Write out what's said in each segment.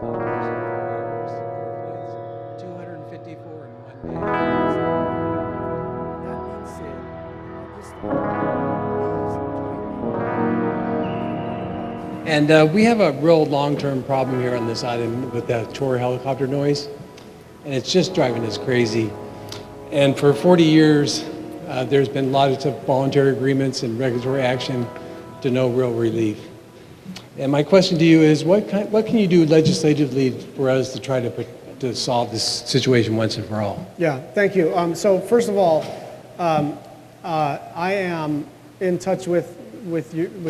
254 in one day. And we have a real long-term problem here on this island with that tour helicopter noise, and it's just driving us crazy. And for 40 years, there's been lots of voluntary agreements and regulatory action to no real relief. And my question to you is, what can you do legislatively for us to try to solve this situation once and for all? Yeah, thank you. So first of all, I am in touch with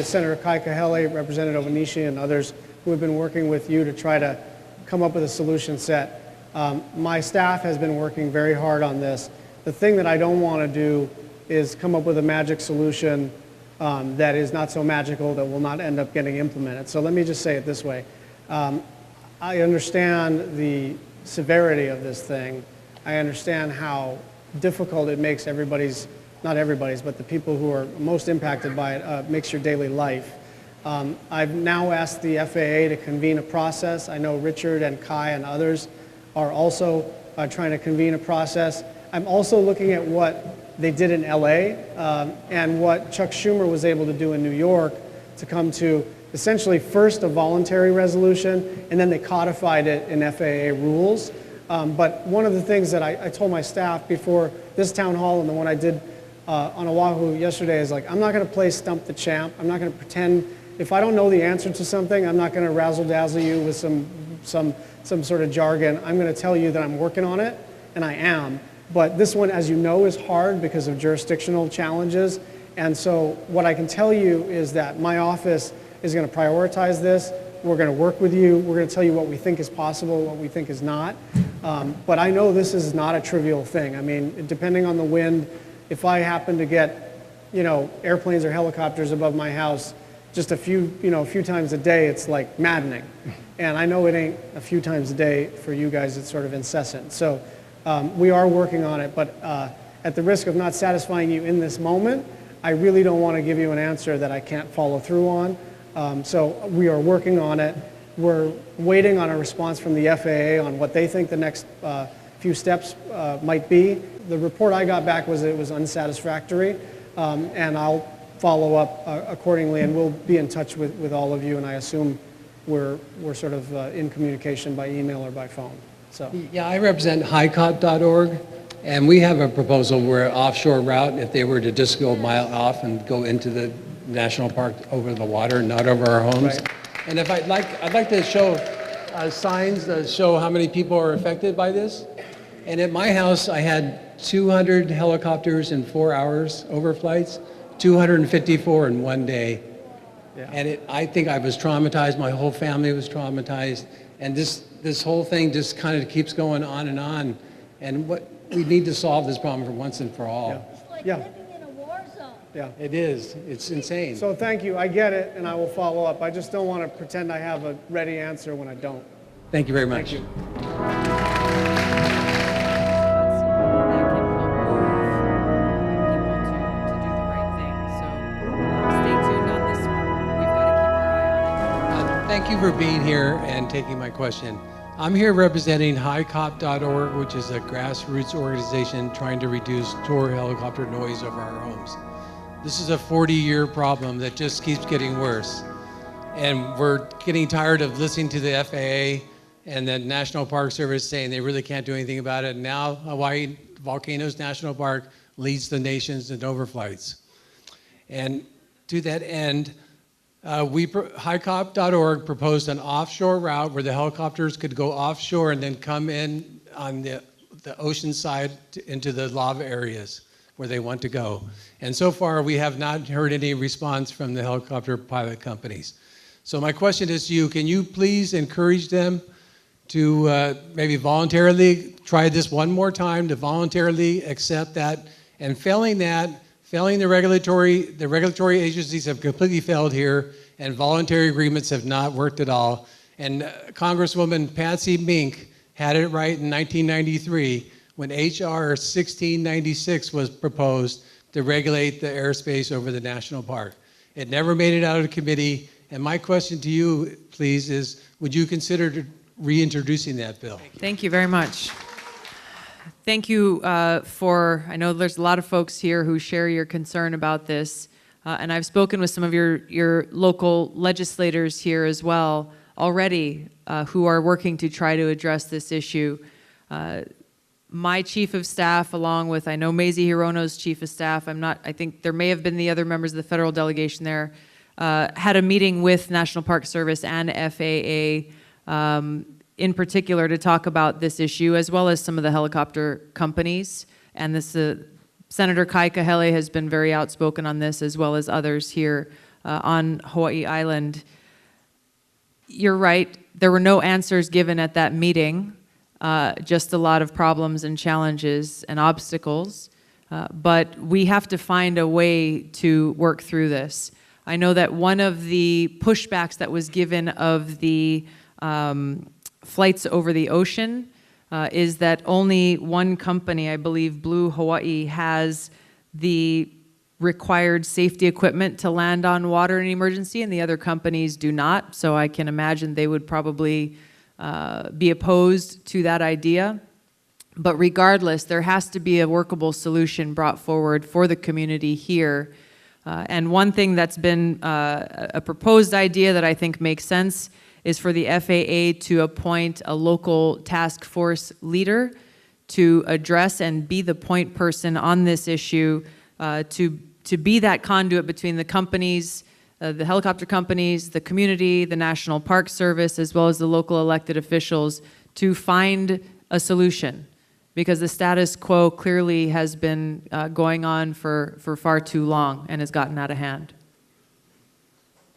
Senator HICoP, Representative Onishi, and others who have been working with you to try to come up with a solution set. My staff has been working very hard on this. The thing that I don't want to do is come up with a magic solution that is not so magical that will not end up getting implemented. So let me just say it this way. I understand the severity of this thing. I understand how difficult it makes everybody's, not everybody's, but the people who are most impacted by it, makes your daily life. I've now asked the FAA to convene a process. I know Richard and Kai and others are also trying to convene a process. I'm also looking at what they did in LA and what Chuck Schumer was able to do in New York to come to essentially first a voluntary resolution, and then they codified it in FAA rules. But one of the things that I told my staff before this town hall and the one I did on Oahu yesterday is, like, I'm not going to play stump the champ. I'm not going to pretend. If I don't know the answer to something, I'm not going to razzle-dazzle you with some sort of jargon. I'm going to tell you that I'm working on it, and I am. But this one, as you know, is hard because of jurisdictional challenges. And so what I can tell you is that my office is going to prioritize this. We're going to work with you. We're going to tell you what we think is possible, what we think is not. But I know this is not a trivial thing. I mean, depending on the wind, if I happen to get, airplanes or helicopters above my house just a few times a day, it's like maddening. And I know it ain't a few times a day for you guys. It's sort of incessant. So we are working on it, but at the risk of not satisfying you in this moment, I really don't want to give you an answer that I can't follow through on. So we are working on it. We're waiting on a response from the FAA on what they think the next few steps might be. The report I got back was that it was unsatisfactory, and I'll follow up accordingly, and we'll be in touch with all of you, and I assume we're sort of in communication by email or by phone. So. Yeah, I represent HICoP.org, and we have a proposal where offshore route, if they were to just go a mile off and go into the national park over the water, not over our homes. Right. And if I'd like to show signs that show how many people are affected by this. And at my house, I had 200 helicopters in 4 hours overflights, 254 in one day. Yeah. And I think I was traumatized. My whole family was traumatized. And this whole thing just kind of keeps going on. And we need to solve this problem for once and for all. Yeah. It's like Yeah. living in a war zone. Yeah. It is. It's insane. So thank you. I get it, and I will follow up. I just don't want to pretend I have a ready answer when I don't. Thank you very much. Thank you. Thank you for being here and taking my question. I'm here representing HICoP.org, which is a grassroots organization trying to reduce tour helicopter noise over our homes. This is a 40-year problem that just keeps getting worse. And we're getting tired of listening to the FAA and the National Park Service saying they really can't do anything about it. Now Hawaii Volcanoes National Park leads the nations in overflights. And to that end, HICoP.org proposed an offshore route where the helicopters could go offshore and then come in on the ocean side into the lava areas where they want to go. And so far, we have not heard any response from the helicopter pilot companies. So my question is to you, can you please encourage them to maybe voluntarily try this one more time, to voluntarily accept that, and failing the regulatory agencies have completely failed here, and voluntary agreements have not worked at all. And Congresswoman Patsy Mink had it right in 1993 when HR 1696 was proposed to regulate the airspace over the national park. It never made it out of the committee. And my question to you, please, is would you consider reintroducing that bill. Thank you very much. Thank you I know there's a lot of folks here who share your concern about this, and I've spoken with some of your local legislators here as well already who are working to try to address this issue. My chief of staff, along with, I know Mazie Hirono's chief of staff, I think there may have been the other members of the federal delegation there, had a meeting with National Park Service and FAA in particular to talk about this issue, as well as some of the helicopter companies. And this, Senator Kai Kahele has been very outspoken on this, as well as others here on Hawaii Island. You're right, there were no answers given at that meeting, just a lot of problems and challenges and obstacles. But we have to find a way to work through this. I know that one of the pushbacks that was given of the flights over the ocean is that only one company, I believe Blue Hawaii, has the required safety equipment to land on water in an emergency, and the other companies do not. So I can imagine they would probably be opposed to that idea. But regardless, there has to be a workable solution brought forward for the community here. And one thing that's been a proposed idea that I think makes sense is for the FAA to appoint a local task force leader to address and be the point person on this issue, to be that conduit between the companies, the helicopter companies, the community, the National Park Service, as well as the local elected officials, to find a solution. Because the status quo clearly has been going on for far too long and has gotten out of hand.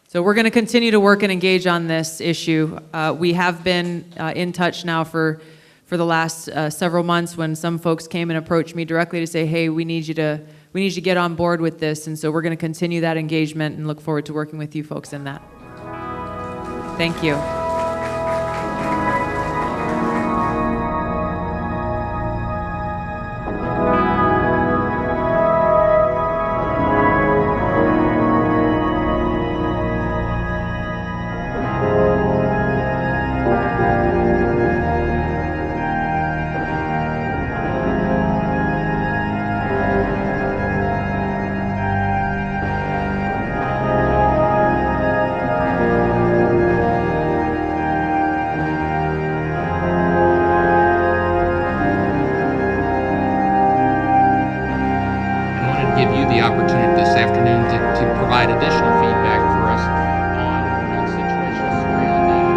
So we're going to continue to work and engage on this issue. We have been in touch now for the last several months, when some folks came and approached me directly to say, hey, we need you to get on board with this. And so we're going to continue that engagement and look forward to working with you folks in that. Thank you. Give you the opportunity this afternoon to provide additional feedback for us on the situation surrounding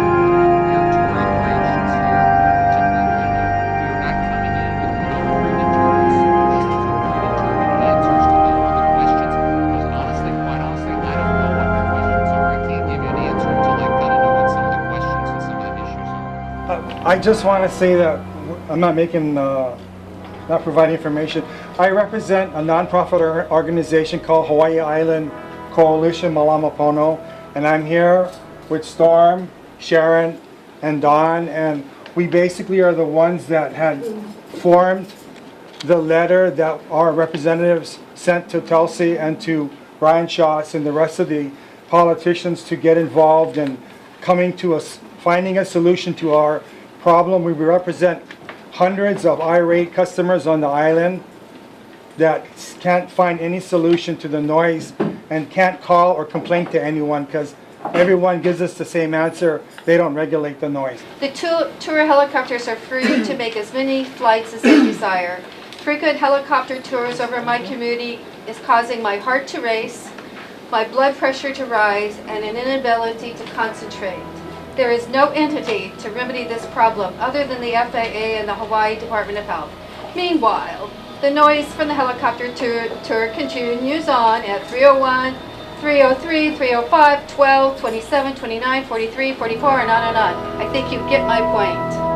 air tour operations here, particularly when you're not coming in with any predetermined solutions or predetermined answers to all of the questions. Because honestly, quite honestly, I don't know what the questions are. I can't give you an answer until I kind of know what some of the questions and some of the issues are. I just want to say that I'm not not providing information. I represent a nonprofit organization called Hawaii Island Coalition Malama Pono, and I'm here with Storm, Sharon, and Dawn, and we basically are the ones that had formed the letter that our representatives sent to Tulsi and to Brian Schatz and the rest of the politicians to get involved in finding a solution to our problem. We represent hundreds of irate customers on the island that can't find any solution to the noise and can't call or complain to anyone because everyone gives us the same answer: they don't regulate the noise. The tour helicopters are free to make as many flights as they desire. Frequent helicopter tours over my community is causing my heart to race, my blood pressure to rise, and an inability to concentrate. There is no entity to remedy this problem other than the FAA and the Hawaii Department of Health. Meanwhile, the noise from the helicopter tour continues on at 301, 303, 305, 12, 27, 29, 43, 44, and on and on. I think you get my point.